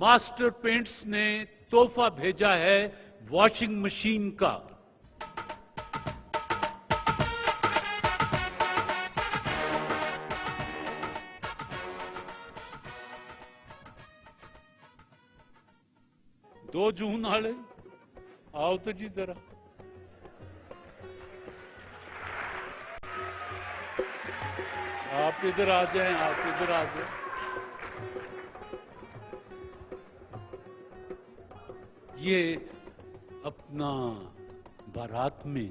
Master paints ने तोहफा भेजा है वॉशिंग मशीन का। दो जून वाले आओ तो जी जरा। आप इधर आ जाएं, आप इधर आ जाएं। ये अपना बारात में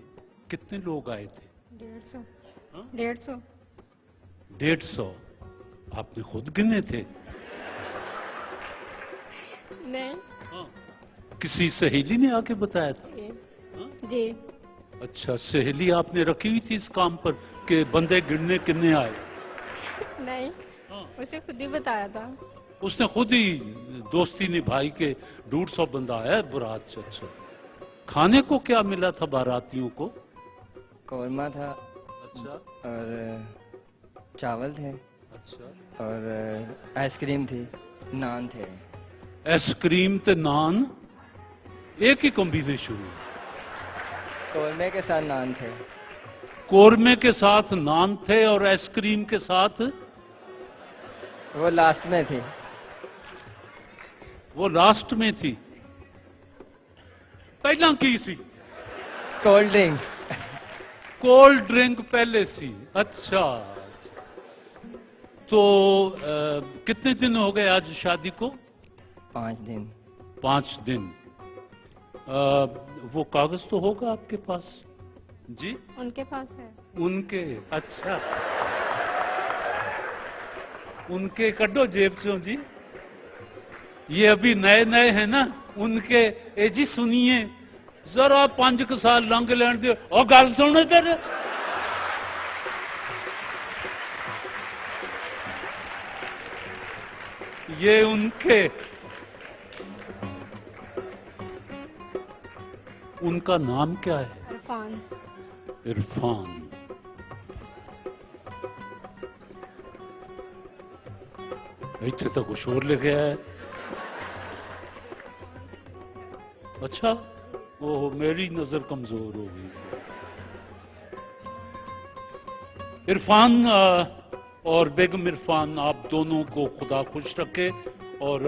कितने लोग आए थे? 150। 150। आपने खुद गिने थे? नहीं। हाँ। किसी सहेली ने आके बताया था? जी। अच्छा, सहेली आपने रखी हुई थी इस काम पर कि बंदे गिनने कितने आए? नहीं, उसे खुद ही बताया था। उसने खुद ही दोस्ती निभाई के 150 बंदा है बारात। अच्छा, खाने को क्या मिला था बारातियों को? कौरमा था। अच्छा। और चावल थे। अच्छा। और आइसक्रीम थी, नान थे। आइसक्रीम ते नान एक ही कॉम्बिनेशन है। कौरमे के साथ नान थे। कोरमे के साथ नान थे और आइसक्रीम के साथ? वो लास्ट में थी। वो लास्ट में थी। पहला की सी? Cold drink. कोल्ड ड्रिंक पहले सी। अच्छा, तो कितने दिन हो गए आज शादी को? 5 दिन। 5 दिन। वो कागज तो होगा आपके पास? जी उनके पास है। उनके? अच्छा, उनके कड्डो जेब चो जी। ये अभी नए नए हैं ना, उनके ए जी सुनिए जरा 5 साल लंघ लैन दे और गल सुनो तेरे। ये उनके, उनका नाम क्या है? इरफान। इरफान। इतने तक कुछ और लिखे है। अच्छा, वो मेरी नजर कमजोर हो गई। इरफान और बेगम इरफान, आप दोनों को खुदा खुश रखे और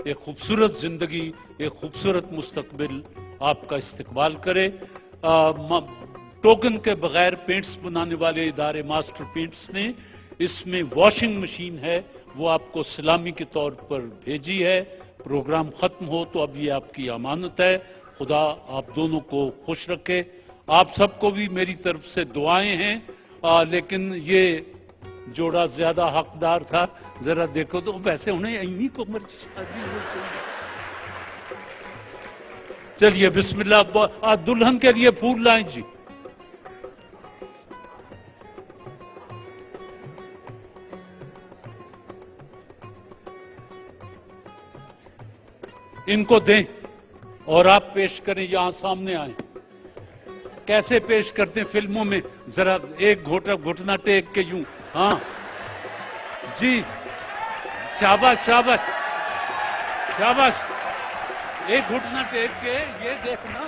एक खूबसूरत जिंदगी, एक खूबसूरत मुस्तकबिल आपका इस्तकबाल करे। टोकन के बगैर पेंट्स बनाने वाले इदारे मास्टर पेंट्स ने इसमें वॉशिंग मशीन है, वो आपको सलामी के तौर पर भेजी है। प्रोग्राम खत्म हो तो अब ये आपकी अमानत है। खुदा आप दोनों को खुश रखे। आप सबको भी मेरी तरफ से दुआएं हैं। लेकिन ये जोड़ा ज्यादा हकदार था। जरा देखो तो, वैसे उन्हें इन्हीं को उम्र शादी हो गई। चलिए बिस्मिल्लाह, दुल्हन के लिए फूल लाएं जी। इनको दें और आप पेश करें, यहां सामने आए। कैसे पेश करते हैं फिल्मों में? जरा एक घुटना टेक के यूं। हाँ जी, शाबाश शाबाश शाबाश। एक घुटना टेक के, ये देखना।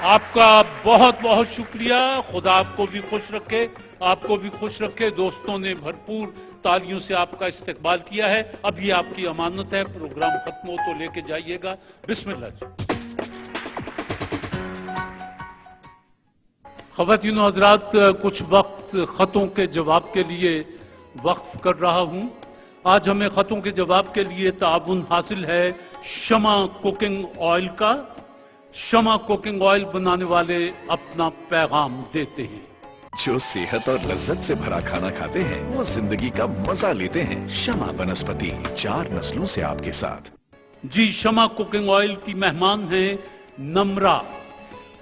आपका बहुत बहुत शुक्रिया। खुदा आपको भी खुश रखे, आपको भी खुश रखे। दोस्तों ने भरपूर तालियों से आपका इस्तकबाल किया है। अब ये आपकी अमानत है। प्रोग्राम खत्म हो तो लेके जाइएगा। बिस्मिल्लाह जी। ख़वातीन व हज़रात, कुछ वक्त खतों के जवाब के लिए वक्फ कर रहा हूं। आज हमें खतों के जवाब के लिए ताउन हासिल है शमा कुकिंग ऑयल का। शमा कुकिंग ऑयल बनाने वाले अपना पैगाम देते हैं। जो सेहत और लज्जत से भरा खाना खाते हैं वो जिंदगी का मजा लेते हैं। शमा बनस्पति 4 नस्लों से आपके साथ। जी, शमा कुकिंग ऑयल की मेहमान हैं नम्रा,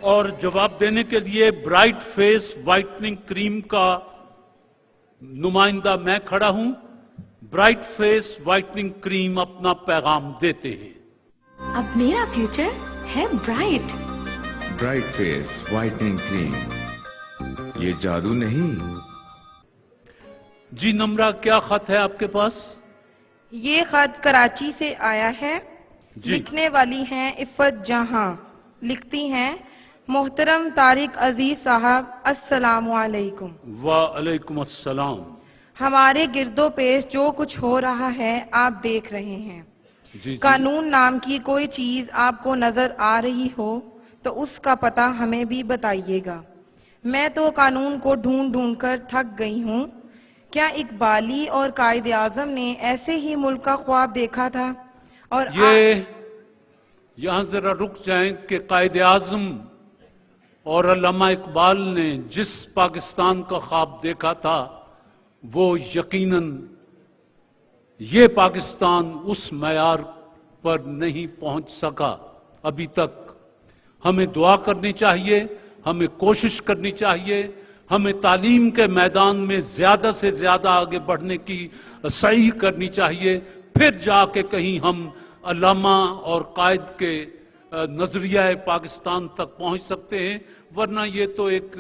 और जवाब देने के लिए ब्राइट फेस व्हाइटनिंग क्रीम का नुमाइंदा मैं खड़ा हूं। ब्राइट फेस व्हाइटनिंग क्रीम अपना पैगाम देते हैं। अब मेरा फ्यूचर है bright. Bright face whitening cream, ये जादू नहीं। जी नम्रा, क्या खत है आपके पास? ये खत कराची से आया है। जी। लिखने वाली हैं इफ़त जहां। लिखती हैं, मोहतरम तारिक अजीज साहब, अस्सलामु अलैकुम। वालेकुम अस्सलाम। हमारे गिरदो पेश जो कुछ हो रहा है आप देख रहे हैं। जी। कानून नाम की कोई चीज आपको नजर आ रही हो तो उसका पता हमें भी बताइएगा। मैं तो कानून को ढूंढ ढूंढ कर थक गई हूँ। क्या इकबाली और कायदे आजम ने ऐसे ही मुल्क का ख्वाब देखा था? और यहाँ जरा रुक जाएं कि कायदे आजम और अल्लामा इकबाल ने जिस पाकिस्तान का ख्वाब देखा था वो यकीनन ये पाकिस्तान उस मयार पर नहीं पहुंच सका अभी तक। हमें दुआ करनी चाहिए, हमें कोशिश करनी चाहिए, हमें तालीम के मैदान में ज्यादा से ज्यादा आगे बढ़ने की सही करनी चाहिए, फिर जाके कहीं हम अल्लामा और कायद के नजरिया पाकिस्तान तक पहुंच सकते हैं, वरना ये तो एक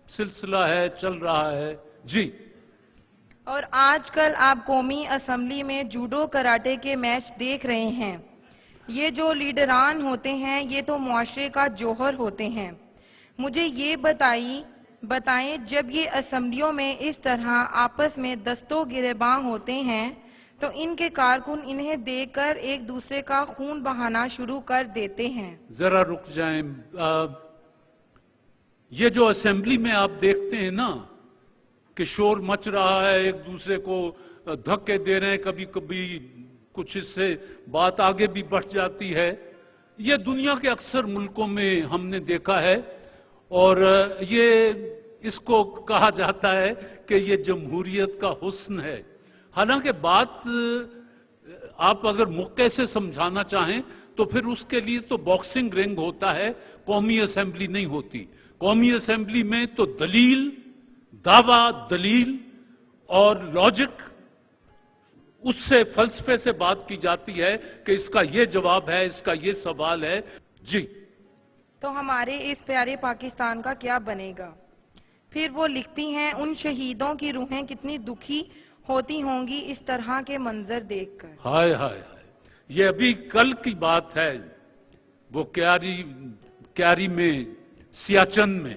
सिलसिला है, चल रहा है। जी। और आजकल आप कौमी असम्बली में जूडो कराटे के मैच देख रहे हैं। ये जो लीडरान होते हैं ये तो मुआशरे का जौहर होते हैं। मुझे ये बताएं, जब ये असम्बलियों में इस तरह आपस में दस्तों गिरेबां होते हैं तो इनके कारकुन इन्हें देखकर एक दूसरे का खून बहाना शुरू कर देते हैं। जरा रुक जाएं। ये जो असेंबली में आप देखते हैं ना कि शोर मच रहा है, एक दूसरे को धक्के दे रहे हैं, कभी कभी कुछ इससे बात आगे भी बढ़ जाती है, ये दुनिया के अक्सर मुल्कों में हमने देखा है। और ये इसको कहा जाता है कि ये जमहूरियत का हुस्न है। हालांकि बात आप अगर मुक्के से समझाना चाहें तो फिर उसके लिए तो बॉक्सिंग रिंग होता है, कौमी असेंबली नहीं होती। कौमी असेंबली में तो दलील, दावा, दलील और लॉजिक, उससे फलसफे से बात की जाती है कि इसका ये जवाब है, इसका ये सवाल है। जी। तो हमारे इस प्यारे पाकिस्तान का क्या बनेगा? फिर वो लिखती हैं, उन शहीदों की रूहें कितनी दुखी होती होंगी इस तरह के मंजर देखकर। हाय हाय हाय, ये अभी कल की बात है। वो क्यारी में, सियाचन में,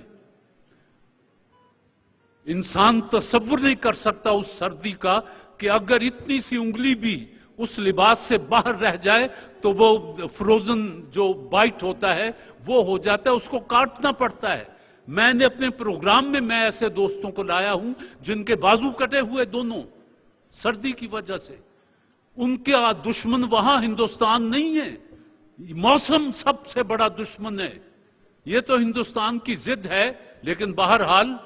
इंसान तसव्वुर नहीं कर सकता उस सर्दी का कि अगर इतनी सी उंगली भी उस लिबास से बाहर रह जाए तो वो फ्रोजन जो बाइट होता है वो हो जाता है, उसको काटना पड़ता है। मैंने अपने प्रोग्राम में मैं ऐसे दोस्तों को लाया हूं जिनके बाजू कटे हुए दोनों सर्दी की वजह से। उनका दुश्मन वहां हिंदुस्तान नहीं है, मौसम सबसे बड़ा दुश्मन है। ये तो हिंदुस्तान की जिद है, लेकिन बहरहाल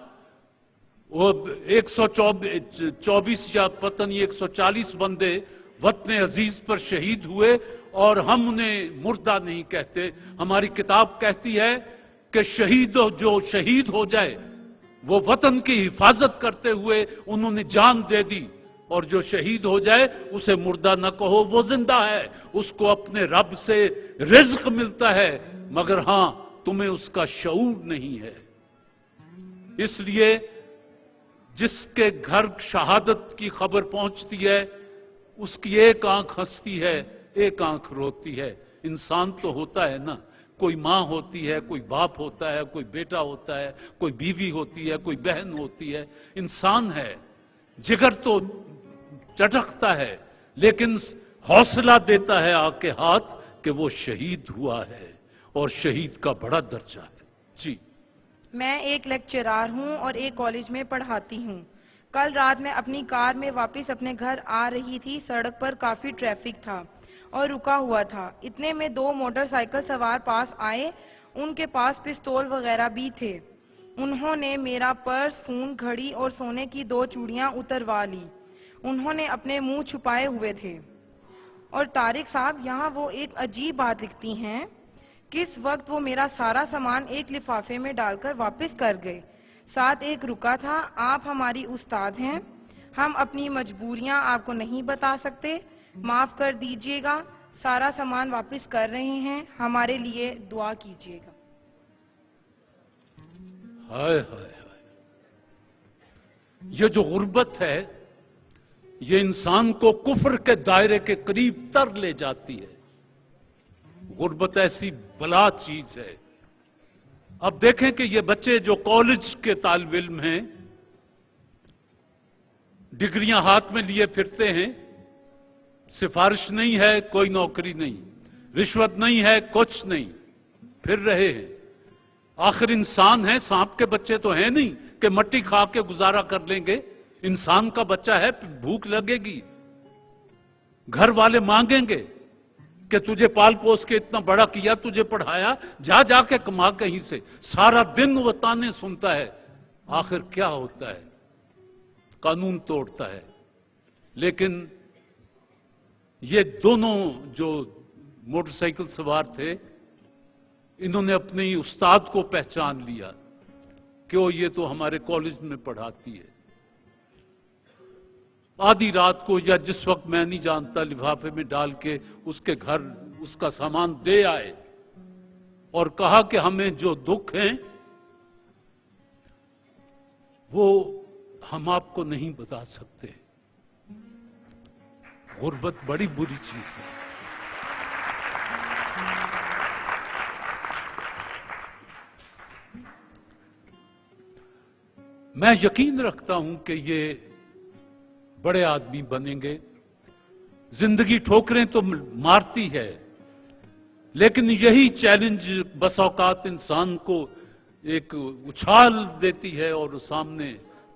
वो 124 या पता नहीं 140 बंदे वतन अजीज पर शहीद हुए और हम उन्हें मुर्दा नहीं कहते। हमारी किताब कहती है कि शहीद जो शहीद हो जाए वो वतन की हिफाजत करते हुए उन्होंने जान दे दी, और जो शहीद हो जाए उसे मुर्दा न कहो, वो जिंदा है, उसको अपने रब से रिज्क मिलता है, मगर हां तुम्हें उसका शऊर नहीं है। इसलिए जिसके घर शहादत की खबर पहुंचती है उसकी एक आंख हंसती है, एक आंख रोती है। इंसान तो होता है ना, कोई माँ होती है, कोई बाप होता है, कोई बेटा होता है, कोई बीवी होती है, कोई बहन होती है, इंसान है। जिगर तो चटकता है, लेकिन हौसला देता है आके हाथ कि वो शहीद हुआ है, और शहीद का बड़ा दर्जा है। जी। मैं एक लेक्चरार हूँ और एक कॉलेज में पढ़ाती हूँ। कल रात मैं अपनी कार में वापस अपने घर आ रही थी। सड़क पर काफी ट्रैफिक था और रुका हुआ था। इतने में 2 मोटरसाइकिल सवार पास आए। उनके पास पिस्तौल वगैरह भी थे। उन्होंने मेरा पर्स, फोन, घड़ी और सोने की 2 चूड़ियां उतरवा ली। उन्होंने अपने मुंह छुपाए हुए थे। और तारिक साहब, यहाँ वो एक अजीब बात लिखती हैं, किस वक्त वो मेरा सारा सामान एक लिफाफे में डालकर वापस कर गए। साथ एक रुका था, आप हमारी उस्ताद हैं, हम अपनी मजबूरियां आपको नहीं बता सकते, माफ कर दीजिएगा, सारा सामान वापस कर रहे हैं, हमारे लिए दुआ कीजिएगा। हाय हाय हाय, ये जो गुर्बत है ये इंसान को कुफ्र के दायरे के करीब तर ले जाती है। गुर्बत ऐसी बला चीज है। अब देखें कि ये बच्चे जो कॉलेज के तालिब इल्म हैं, डिग्रियां हाथ में लिए फिरते हैं, सिफारिश नहीं है, कोई नौकरी नहीं, रिश्वत नहीं है, कुछ नहीं, फिर रहे हैं। आखिर इंसान है, सांप के बच्चे तो हैं नहीं कि मट्टी खा के गुजारा कर लेंगे। इंसान का बच्चा है, भूख लगेगी, घर वाले मांगेंगे कि तुझे पाल पोस के इतना बड़ा किया, तुझे पढ़ाया, जा जाके कमा कहीं से। सारा दिन वो ताने सुनता है, आखिर क्या होता है? कानून तोड़ता है। लेकिन ये दोनों जो मोटरसाइकिल सवार थे, इन्होंने अपने उस्ताद को पहचान लिया कि वो ये तो हमारे कॉलेज में पढ़ाती है। आधी रात को या जिस वक्त मैं नहीं जानता, लिफाफे में डाल के उसके घर उसका सामान दे आए और कहा कि हमें जो दुख है वो हम आपको नहीं बता सकते। गुर्बत बड़ी बुरी चीज है। मैं यकीन रखता हूं कि ये बड़े आदमी बनेंगे। जिंदगी ठोकरें तो मारती है, लेकिन यही चैलेंज बस औकात इंसान को एक उछाल देती है और सामने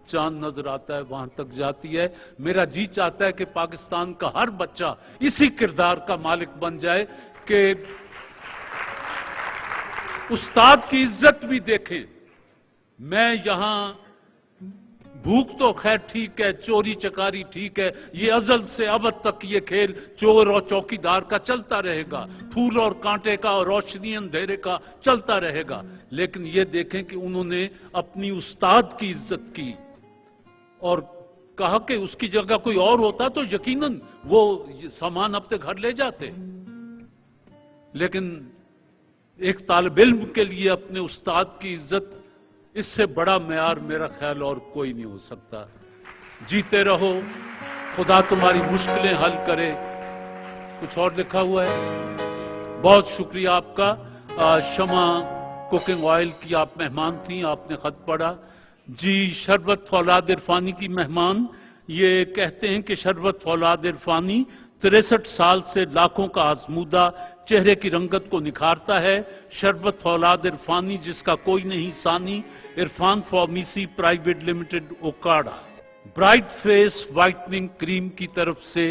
चांद नजर आता है, वहां तक जाती है। मेरा जी चाहता है कि पाकिस्तान का हर बच्चा इसी किरदार का मालिक बन जाए कि उस्ताद की इज्जत भी देखें। मैं यहां भूख तो खैर ठीक है, चोरी चकारी ठीक है, ये अजल से अबद तक ये खेल चोर और चौकीदार का चलता रहेगा, फूल और कांटे का और रोशनी अंधेरे का चलता रहेगा। लेकिन ये देखें कि उन्होंने अपनी उस्ताद की इज्जत की और कहा कि उसकी जगह कोई और होता तो यकीनन वो सामान अपने घर ले जाते। लेकिन एक तालिब इल्म के लिए अपने उस्ताद की इज्जत, इससे बड़ा मेयार मेरा ख्याल और कोई नहीं हो सकता। जीते रहो, खुदा तुम्हारी मुश्किलें हल करे। कुछ और लिखा हुआ है। बहुत शुक्रिया आपका। शमा कुकिंग ऑयल की आप मेहमान थी, आपने खत पढ़ा जी। शरबत फौलाद इरफानी की मेहमान ये कहते हैं कि शरबत फौलाद इरफानी 63 साल से लाखों का आजमूदा चेहरे की रंगत को निखारता है। शरबत फौलाद इरफानी जिसका कोई नहीं सानी, Irfan pharmacy private limited, Okara. Bright face whitening cream की तरफ से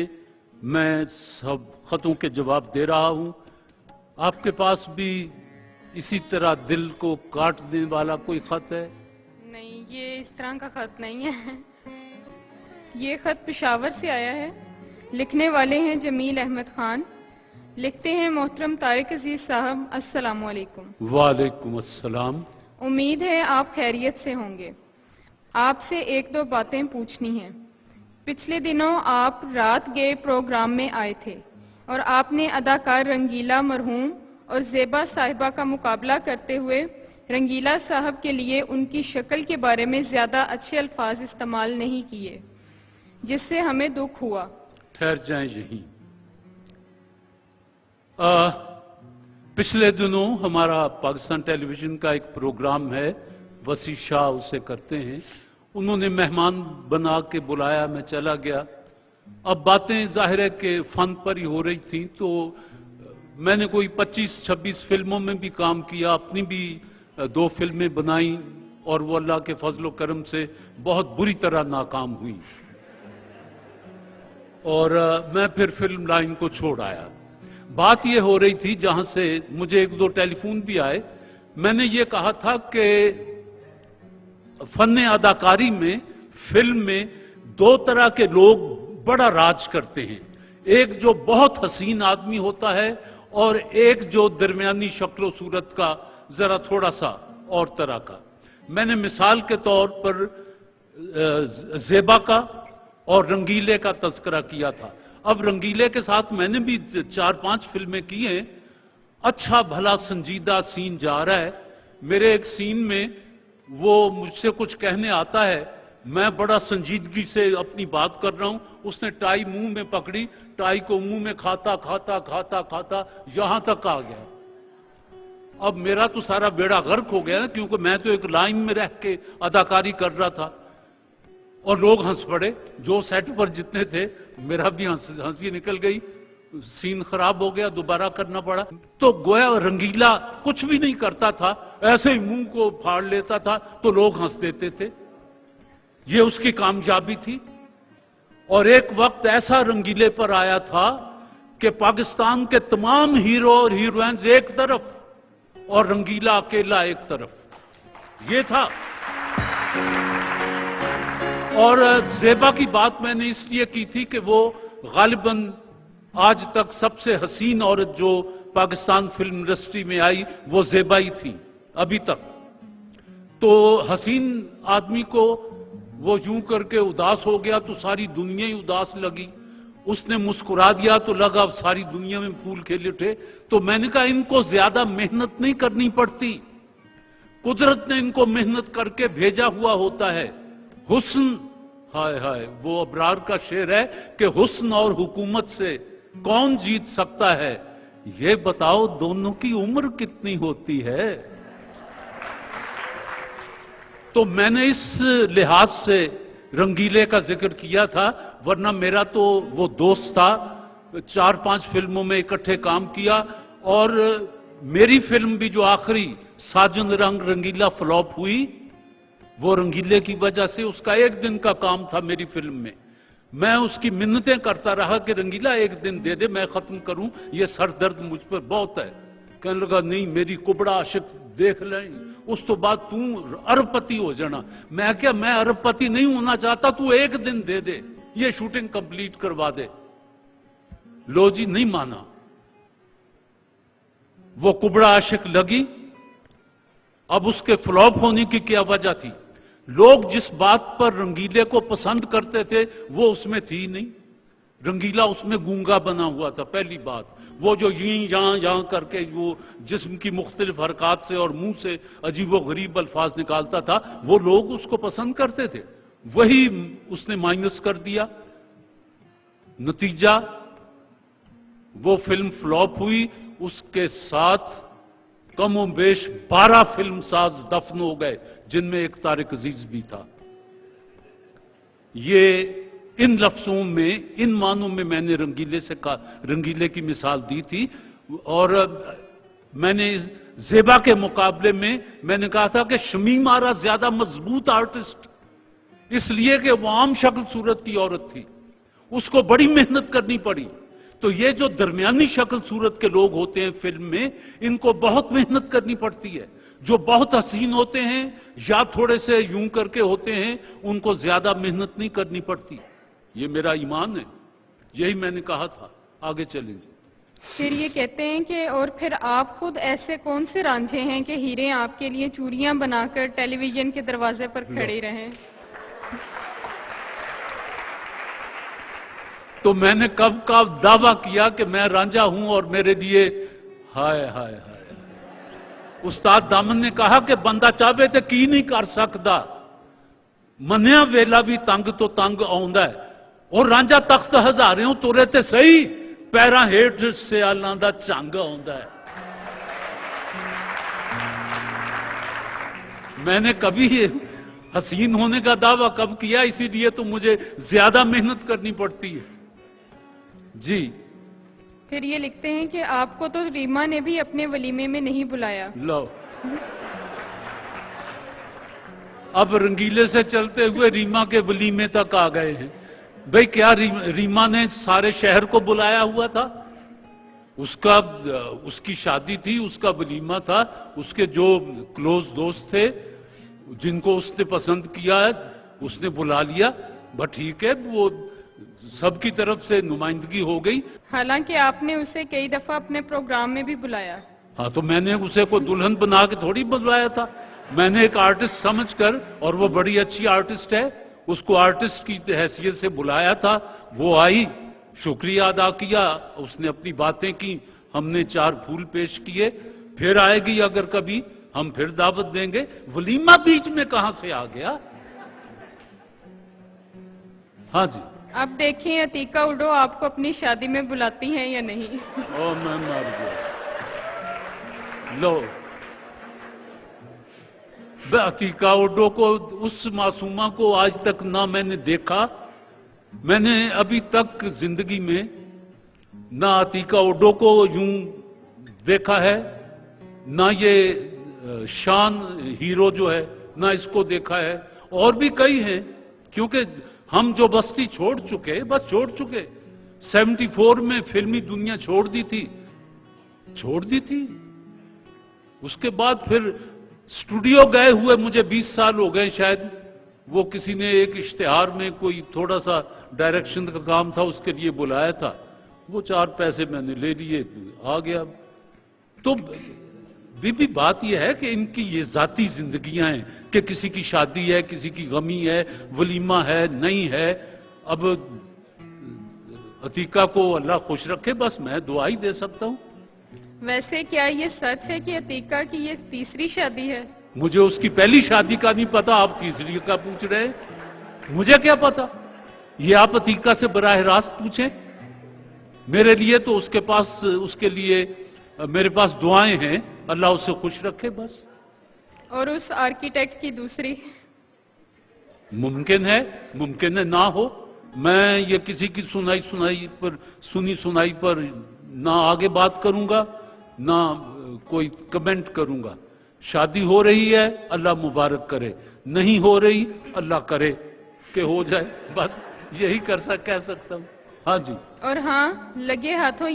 मैं सब खतों के जवाब दे रहा हूं। आपके पास भी इसी तरह दिल को काटने वाला कोई खत है? नहीं, ये इस तरह का खत नहीं है। ये खत पेशावर से आया है। लिखने वाले हैं जमील अहमद खान। लिखते हैं, मोहतरम तारिक अजीज साहब, अस्सलाम वालेकुम। वालेकुम अस्सलाम। उम्मीद है आप खैरियत से होंगे। आपसे एक दो बातें पूछनी हैं। पिछले दिनों आप रात गए प्रोग्राम में आए थे और आपने अदाकार रंगीला मरहूम और ज़ेबा साहिबा का मुकाबला करते हुए रंगीला साहब के लिए उनकी शक्ल के बारे में ज़्यादा अच्छे अल्फाज इस्तेमाल नहीं किए, जिससे हमें दुख हुआ। ठहर जाएं यहीं। पिछले दिनों हमारा पाकिस्तान टेलीविजन का एक प्रोग्राम है, वसी शाह उसे करते हैं, उन्होंने मेहमान बना के बुलाया, मैं चला गया। अब बातें जाहिर है कि फन पर ही हो रही थी, तो मैंने कोई 25-26 फिल्मों में भी काम किया, अपनी भी 2 फिल्में बनाई और वो अल्लाह के फजलो करम से बहुत बुरी तरह नाकाम हुई और मैं फिर फिल्म लाइन को छोड़ आया। बात यह हो रही थी, जहां से मुझे 1-2 टेलीफोन भी आए, मैंने ये कहा था कि फन अदाकारी में, फिल्म में 2 तरह के लोग बड़ा राज करते हैं। एक जो बहुत हसीन आदमी होता है और एक जो दरमियानी शक्ल सूरत का जरा थोड़ा सा और तरह का। मैंने मिसाल के तौर पर ज़ेबा का और रंगीले का तज़किरा किया था। अब रंगीले के साथ मैंने भी 4-5 फिल्में की हैं। अच्छा भला संजीदा सीन जा रहा है। मेरे एक सीन में وہ مجھ سے کچھ کہنے آتا ہے، میں بڑا سنجیدگی سے اپنی بات کر رہا ہوں، اس نے ٹائی منہ میں پکڑی، ٹائی کو منہ میں کھاتا کھاتا کھاتا کھاتا یہاں تک آ گیا۔ اب میرا تو سارا بیڑا غرق ہو گیا نا، کیونکہ میں تو ایک لائن میں رہ کے اداکاری کر رہا تھا، اور لوگ ہنس پڑے جو سیٹ پر جتنے تھے، میرا بھی ہنسی نکل گئی، سین خراب ہو گیا، دوبارہ کرنا پڑا۔ تو گویا رنگیلا کچھ بھی نہیں کرتا تھا، ایسے ہی منہ کو پھاڑ لیتا تھا تو لوگ ہنس دیتے تھے، یہ اس کی کامیابی تھی۔ اور ایک وقت ایسا رنگیلے پر آیا تھا کہ پاکستان کے تمام ہیرو اور ہیروئنز ایک طرف اور رنگیلا اکیلا ایک طرف، یہ تھا۔ اور زیبا کی بات میں نے اس لیے کی تھی کہ وہ غالباً آج تک سب سے حسین عورت جو پاکستان فلم انڈسٹری میں آئی وہ زیبا ہی تھی ابھی تک۔ تو حسین آدمی کو وہ یوں کر کے اداس ہو گیا تو ساری دنیا ہی اداس لگی، اس نے مسکرا دیا تو لگا ساری دنیا میں پھول کھل اٹھے۔ تو میں نے کہا ان کو زیادہ محنت نہیں کرنی پڑتی، قدرت نے ان کو محنت کر کے بھیجا ہوا ہوتا ہے۔ حسن، ہائے ہائے، وہ ابرار کا شعر ہے کہ حسن اور حکومت سے کون جیت سکتا ہے، یہ بتاؤ دونوں کی عمر کتنی ہوتی ہے۔ تو میں نے اس لحاظ سے رنگیلے کا ذکر کیا تھا، ورنہ میرا تو وہ دوست تھا، 4-5 فلموں میں اکٹھے کام کیا، اور میری فلم بھی جو آخری ساجن رنگ رنگیلا فلاپ ہوئی، وہ رنگیلے کی وجہ سے، اس کا 1 دن کا کام تھا میری فلم میں۔ میں اس کی منتیں کرتا رہا کہ رنگیلا 1 دن دے دے، میں ختم کروں، یہ سر درد مجھ پر بہت ہے۔ کہنے لگا نہیں میری کبڑا عاشق دیکھ لیں، اس تو بعد تو ارب پتی ہو جانا۔ میں کیا، میں ارب پتی نہیں ہونا چاہتا، تو 1 دن دے دے، یہ شوٹنگ کمپلیٹ کروا دے۔ لو جی، نہیں مانا۔ وہ کبڑا عاشق لگی۔ اب اس کے فلاپ ہونے کی کیا وجہ تھی؟ لوگ جس بات پر رنگیلے کو پسند کرتے تھے وہ اس میں تھی نہیں۔ رنگیلا اس میں گونگا بنا ہوا تھا، پہلی بات۔ وہ جو یہاں کر کے وہ جسم کی مختلف حرکات سے اور منہ سے عجیب و غریب الفاظ نکالتا تھا، وہ لوگ اس کو پسند کرتے تھے، وہی اس نے مائنس کر دیا۔ نتیجہ وہ فلم فلاپ ہوئی، اس کے ساتھ کم و بیش 12 فلم ساز دفن ہو گئے، جن میں ایک طارق عزیز بھی تھا۔ یہ ان لفظوں میں، ان معنوں میں نے رنگیلے کی مثال دی تھی۔ اور میں نے زیبا کے مقابلے میں نے کہا تھا کہ شمیم آرا زیادہ مضبوط آرٹسٹ، اس لیے کہ وہ عام شکل صورت کی عورت تھی، اس کو بڑی محنت کرنی پڑی۔ تو یہ جو درمیانی شکل صورت کے لوگ ہوتے ہیں فلم میں، ان کو بہت محنت کرنی پڑتی ہے۔ جو بہت حسین ہوتے ہیں یا تھوڑے سے یوں کر کے ہوتے ہیں، ان کو زیادہ محنت نہیں کرنی پڑتی۔ یہ میرا ایمان ہے، یہی میں نے کہا تھا۔ آگے چلیں جی۔ پھر یہ کہتے ہیں کہ اور پھر آپ خود ایسے کون سے رانجھے ہیں کہ ہیرے آپ کے لیے چوڑیاں بنا کر ٹیلی ویژن کے دروازے پر کھڑے رہیں؟ تو میں نے کب کا دعویٰ کیا کہ میں رانجھا ہوں اور میرے لیے ہائے ہائے ہائے۔ استاد دامن نے کہا کہ بندہ چاہے تے کی نہیں کر سکتا، منیا ویلا بھی تنگ تو تنگ آوندا ہے، اور رانجھا تخت ہزاریوں تورے تے صحیح، پیراں ہیٹھ سیالاں دا چنگ آوندا ہے۔ میں نے کبھی حسین ہونے کا دعویٰ کب کیا؟ اسی لیے تو مجھے زیادہ محنت کرنی پڑتی ہے جی۔ پھر یہ لکھتے ہیں کہ آپ کو تو ریما نے بھی اپنے ولیمے میں نہیں بلایا۔ لو، اب رنگیلے سے چلتے ہوئے ریما کے ولیمے تک آ گئے ہیں۔ بھئی کیا ریما نے سارے شہر کو بلایا ہوا تھا؟ اس کی شادی تھی، اس کا ولیمہ تھا، اس کے جو کلوز دوست تھے جن کو اس نے پسند کیا ہے اس نے بلا لیا، بس ٹھیک ہے، وہ سب کی طرف سے نمائندگی ہو گئی۔ حالانکہ آپ نے اسے کئی دفعہ اپنے پروگرام میں بھی بلایا۔ ہاں، تو میں نے اسے کوئی دلہن بنا کے تھوڑی بلوایا تھا، میں نے ایک آرٹسٹ سمجھ کر، اور وہ بڑی اچھی آرٹسٹ ہے، اس کو آرٹسٹ کی حیثیت سے بلایا تھا۔ وہ آئی، شکریہ ادا کیا، اس نے اپنی باتیں کی، ہم نے 4 پھول پیش کیے، پھر آئے گی اگر کبھی، हम फिर दावत देंगे। वलीमा बीच में कहां से आ गया? हाँ जी। अब देखिए अतीका उडो आपको अपनी शादी में बुलाती हैं या नहीं। ओ मैं मर गया। लो, अतीका उडो को, उस मासूमा को आज तक ना मैंने देखा। मैंने अभी तक जिंदगी में ना अतीका उडो को यूं देखा है, ना ये शान हीरो जो है ना इसको देखा है। और भी कई हैं, क्योंकि हम जो बस्ती छोड़ चुके, बस छोड़ चुके। 74 में फिल्मी दुनिया छोड़ दी थी। उसके बाद फिर स्टूडियो गए हुए मुझे 20 साल हो गए शायद। वो किसी ने एक इश्तिहार में कोई थोड़ा सा डायरेक्शन का काम था, उसके लिए बुलाया था। वो 4 पैसे मैंने ले लिए, आ गया। तो बीबी बात यह है कि इनकी ये जाती जिंदगियां हैं कि किसी की शादी है, किसी की गमी है, वलीमा है, नहीं है। अब अतीका को अल्लाह खुश रखे, बस मैं दुआ ही दे सकता हूं। वैसे क्या ये सच है कि अतीका की ये तीसरी शादी है? मुझे उसकी पहली शादी का नहीं पता, आप तीसरी का पूछ रहे हैं। मुझे क्या पता, ये आप अतीका से बराह रास्त पूछें। मेरे लिए तो उसके लिए मेरे पास दुआएं हैं, अल्लाह उसे खुश रखे बस। और उस आर्किटेक्ट की दूसरी? मुमकिन है ना हो। मैं ये किसी की सुनी सुनाई पर ना आगे बात करूंगा, ना कोई कमेंट करूंगा। शादी हो रही है, अल्लाह मुबारक करे। नहीं हो रही, अल्लाह करे कि हो जाए, बस यही कह सकता हूं। हाँ जी। और हाँ, लगे हाथों